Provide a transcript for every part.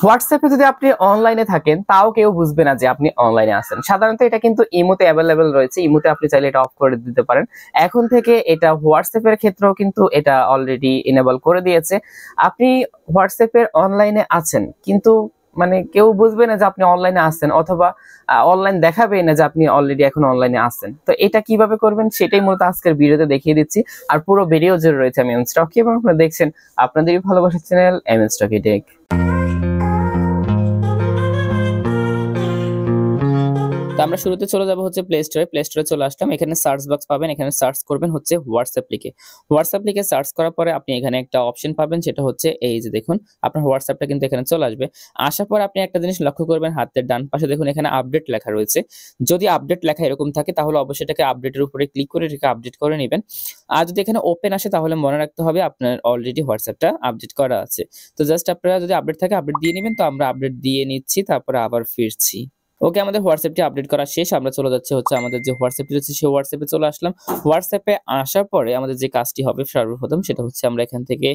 হোয়াটসঅ্যাপে যদি আপনি অনলাইনে থাকেন তাও কেউ বুঝবে না যে আপনি অনলাইনে আছেন। সাধারণত এটা কিন্তু ইমোতে অ্যাভেলেবেল রয়েছে, ইমোতে আপনি চাইলে এটা অফ করে দিতে পারেন। এখন থেকে এটা হোয়াটসঅ্যাপের ক্ষেত্রেও কিন্তু এটা অলরেডি এনেবল করে দিয়েছে। আপনি হোয়াটসঅ্যাপের অনলাইনে আছেন কিন্তু মানে কেউ বুঝবে না যে আপনি অনলাইনে আছেন, অথবা অনলাইন দেখাবে না যে আপনি অলরেডি এখন অনলাইনে আছেন। তো এটা কিভাবে করবেন সেটাই মূলত আজকের ভিডিওতে দেখিয়ে দিচ্ছি। আর পুরো ভিডিও জুড়ে রয়েছে আমি এমএন স্টকি, এবং আপনারা দেখছেন আপনাদেরই ভালোবাসার চ্যানেল এমএন স্টকি টেক। তো আমরা শুরুতে চলে যাব হচ্ছে প্লে স্টোরে। প্লে স্টোরে চলে আসলাম, এখানে সার্চ বক্স পাবেন, এখানে সার্চ করবেন হচ্ছে হোয়াটসঅ্যাপ লিখে। হোয়াটসঅ্যাপ লিখে সার্চ করার পরে আপনি এখানে একটা অপশন পাবেন, সেটা হচ্ছে এই যে দেখুন আপনার হোয়াটসঅ্যাপটা কিন্তু এখানে চলে আসবে। আসার পর আপনি একটা জিনিস লক্ষ্য করবেন, হাতের ডান পাশে দেখুন এখানে আপডেট লেখা রয়েছে। যদি আপডেট লেখা এরকম থাকে তাহলে অবশ্যই এটাকে আপডেটের উপরে ক্লিক করে এটাকে আপডেট করে নেবেন। আর যদি এখানে ওপেন আসে তাহলে মনে রাখতে হবে আপনার অলরেডি হোয়াটসঅ্যাপটা আপডেট করা আছে। তো জাস্ট আপনারা যদি আপডেট থাকে আপডেট দিয়ে নেবেন। তো আমরা আপডেট দিয়ে নিচ্ছি, তারপরে আবার ফিরছি। ওকে, আমাদের হোয়াটসঅ্যাপটি আপডেট করা শেষ। আমরা চলে যাচ্ছি হচ্ছে আমাদের যে হোয়াটসঅ্যাপটি রয়েছে সেই হোয়াটসঅ্যাপে চলে আসলাম। হোয়াটসঅ্যাপে আসার পরে আমাদের যে কাজটি হবে সর্বপ্রথম সেটা হচ্ছে আমরা এখান থেকে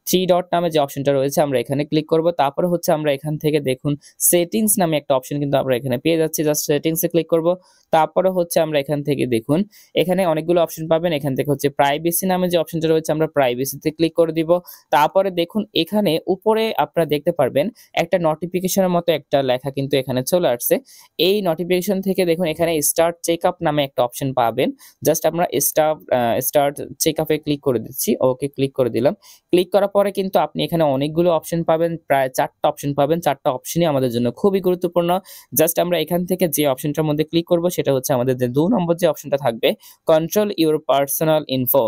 থ্রি ডট নামে যে অপশনটা রয়েছে আমরা এখানে ক্লিক করব। তারপরে হচ্ছে আমরা এখান থেকে দেখুন সেটিংস নামে একটা অপশন কিন্তু আমরা এখানে পেয়ে যাচ্ছি, জাস্ট সেটিংসে ক্লিক করব। তারপরে হচ্ছে আমরা এখান থেকে দেখুন এখানে অনেকগুলো অপশন পাবেন। এখান থেকে হচ্ছে প্রাইভেসি নামে যে অপশনটা রয়েছে আমরা প্রাইভেসিতে ক্লিক করে দিব। তারপরে দেখুন এখানে উপরে আপনারা দেখতে পারবেন একটা নোটিফিকেশনের মতো একটা লেখা কিন্তু এখানে চলে আসছে। এই নোটিফিকেশন থেকে দেখুন এখানে স্টার্ট চেকআপ নামে একটা অপশন পাবেন। জাস্ট আমরা স্টার্ট চেকআপে ক্লিক করে দিচ্ছি। ওকে, ক্লিক করে দিলাম। ক্লিক করার পরে কিন্তু আপনি এখানে অনেকগুলো অপশন পাবেন, প্রায় 4টা অপশন পাবেন। 4টা অপশনই আমাদের জন্য খুবই গুরুত্বপূর্ণ। জাস্ট আমরা এখান থেকে যে অপশনটার মধ্যে ক্লিক করব সেটা হচ্ছে আমাদের যে 2 নম্বর যে অপশনটা থাকবে, কন্ট্রোল ইউর পার্সোনাল ইনফো।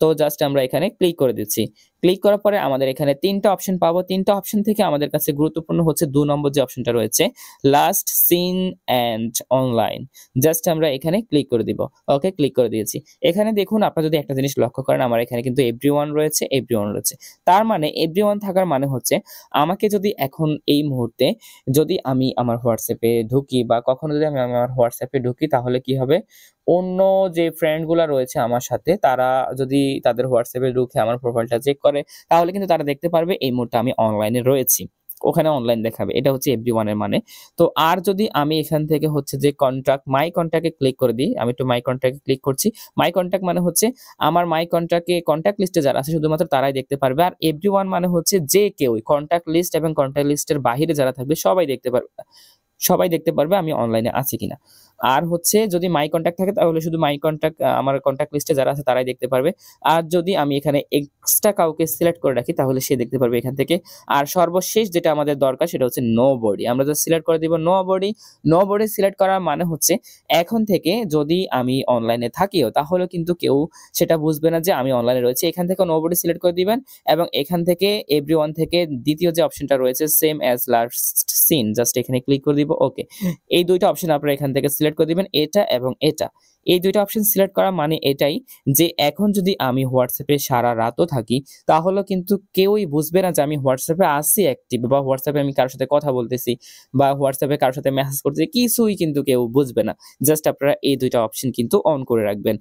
তো জাস্ট আমরা এখানে ক্লিক করে দিচ্ছি। ক্লিক করার পরে আমাদের এখানে 3টা অপশন পাবো। 3টা অপশন থেকে আমাদের কাছে গুরুত্বপূর্ণ হচ্ছে 2 নম্বর যে অপশনটা রয়েছে, last seen and online. Just আমরা এখানে ক্লিক করে দিব। ওকে, ক্লিক করে দিয়েছি। এখানে দেখুন আপনারা যদি একটা জিনিস লক্ষ্য করেন, আমার এখানে কিন্তু এভরিওয়ান রয়েছে, এভরিওয়ান রয়েছে। তার মানে এভরিওয়ান থাকার মানে হচ্ছে আমাকে যদি এখন এই মুহূর্তে যদি আমি আমার হোয়াটসঅ্যাপে ঢুকি বা কখনো যদি আমি আমার হোয়াটসঅ্যাপে ঢুকি তাহলে কি হবে, অন্য যে ফ্রেন্ড গুলা রয়েছে আমার সাথে তারা যদি তাদের হোয়াটসঅ্যাপে ঢুকে আমার প্রোফাইলটা চেক করে তাহলে কিন্তু তারা দেখতে পারবে এই মুহূর্তে আমি অনলাইনে রয়েছি, ওখানে অনলাইন দেখাবে। এটা হচ্ছে এভরিওয়ানের মানে। তো আর যদি আমি এখান থেকে হচ্ছে যে কন্টাক্ট মাই কন্টাক্টে ক্লিক করে দিই, আমি একটু মাই কন্টাক্টে ক্লিক করছি। মাই কন্টাক্ট মানে হচ্ছে আমার মাই কন্টাক্টে কন্টাক্ট লিস্টে যারা আছে শুধুমাত্র তারাই দেখতে পারবে। আর এভরিওয়ান মানে হচ্ছে যে কেউ কন্টাক্ট লিস্ট এবং কন্টাক্ট লিস্টের বাহিরে যারা থাকবে সবাই দেখতে পারবে, সবাই দেখতে পারবে আমি অনলাইনে আছি কিনা। আর হচ্ছে যদি মাই কন্টাক্ট থাকে তাহলে শুধু মাই কন্টাক্ট আমার কন্টাক্ট লিস্টে যারা আছে তারাই দেখতে পারবে। আর যদি আমি এখানে এক্সট্রা কাউকে সিলেক্ট করে রাখি তাহলে সে দেখতে পারবে এখান থেকে। আর সর্বশেষ যেটা আমাদের দরকার সেটা হচ্ছে নো বডি। আমরা জাস্ট সিলেক্ট করে দিব nobody. Nobody select করার মানে হচ্ছে এখন থেকে যদি আমি অনলাইনে থাকিও তাহলে কিন্তু কেউ সেটা বুঝবে না যে আমি অনলাইনে রয়েছি। এখান থেকে নো বডি সিলেক্ট করে দিবেন এবং এখান থেকে এভরিওয়ান থেকে দ্বিতীয় যে অপশনটা রয়েছে same as last seen, just এখানে ক্লিক করে দিব। ওকে, এই দুইটা অপশন আপনারা এখান থেকে সিলেক্ট করে দিবেন, এটা এবং এটা। এই দুইটা অপশন সিলেক্ট করা মানে এটাই যে এখন যদি আমি হোয়াটসঅ্যাপে সারা রাতও থাকি তাহলে কিন্তু কেউই বুঝবে না যে আমি হোয়াটসঅ্যাপে আসি অ্যাক্টিভ, বা হোয়াটসঅ্যাপে আমি কারোর সাথে কথা বলতেছি বা হোয়াটসঅ্যাপে কারোর সাথে মেসেজ করতেছি, কিছুই কিন্তু কেউ বুঝবে না। জাস্ট আপনারা এই দুইটা অপশন কিন্তু অন করে রাখবেন।